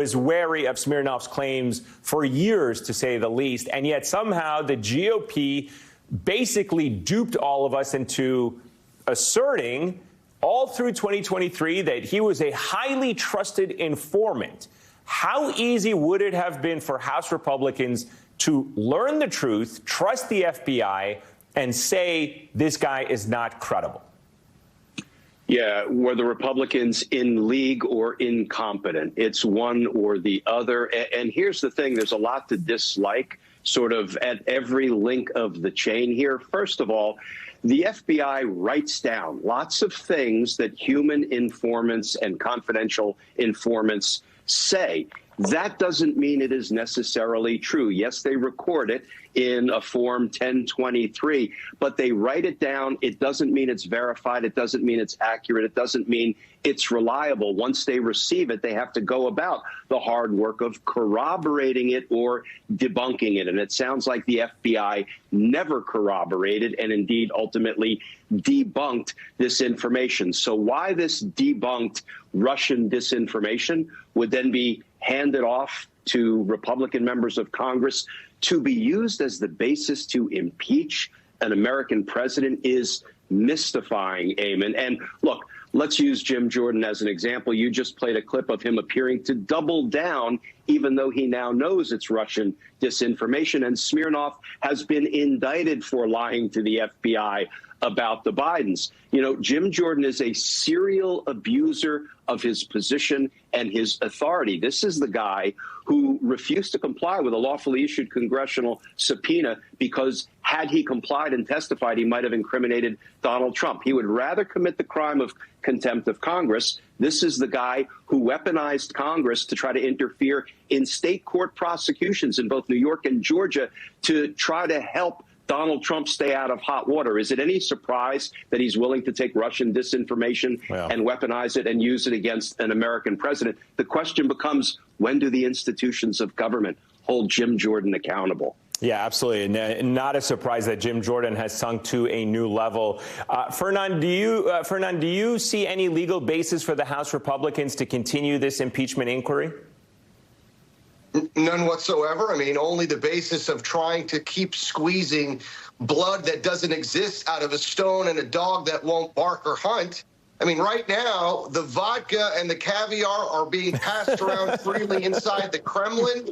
was wary of Smirnov's claims for years, to say the least, and yet somehow the GOP basically duped all of us into asserting all through 2023 that he was a highly trusted informant. How easy would it have been for House Republicans to learn the truth, trust the FBI, and say this guy is not credible? Yeah, were the Republicans in league or incompetent? It's one or the other. And here's the thing, there's a lot to dislike sort of at every link of the chain here. First of all, the FBI writes down lots of things that human informants and confidential informants say. That doesn't mean it is necessarily true. Yes, they record it in a Form 1023, but they write it down. It doesn't mean it's verified. It doesn't mean it's accurate. It doesn't mean it's reliable. Once they receive it, they have to go about the hard work of corroborating it or debunking it. And it sounds like the FBI never corroborated and indeed ultimately debunked this information. So why this debunked Russian disinformation would then be handed off to Republican members of Congress to be used as the basis to impeach an American president is mystifying, Eamon. And look, let's use Jim Jordan as an example. You just played a clip of him appearing to double down, even though he now knows it's Russian disinformation. And Smirnov has been indicted for lying to the FBI about the Bidens. You know, Jim Jordan is a serial abuser of his position and his authority. This is the guy who refused to comply with a lawfully issued congressional subpoena because had he complied and testified, he might have incriminated Donald Trump. He would rather commit the crime of contempt of Congress. This is the guy who weaponized Congress to try to interfere in state court prosecutions in both New York and Georgia to try to help Donald Trump stay out of hot water. Is it any surprise that he's willing to take Russian disinformation and weaponize it and use it against an American president? The question becomes, when do the institutions of government hold Jim Jordan accountable? Yeah, absolutely. And not a surprise that Jim Jordan has sunk to a new level. Fernand, do you see any legal basis for the House Republicans to continue this impeachment inquiry? None whatsoever. I mean, only the basis of trying to keep squeezing blood that doesn't exist out of a stone and a dog that won't bark or hunt. I mean, right now, the vodka and the caviar are being passed around freely inside the Kremlin.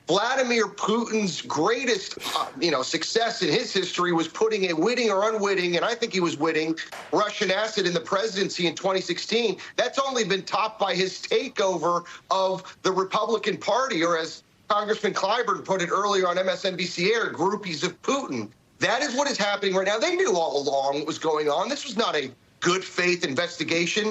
Vladimir Putin's greatest, success in his history was putting a witting or unwitting, and I think he was witting, Russian asset in the presidency in 2016. That's only been topped by his takeover of the Republican Party, or as Congressman Clyburn put it earlier on MSNBC Air, groupies of Putin. That is what is happening right now. They knew all along what was going on. This was not a good faith investigation.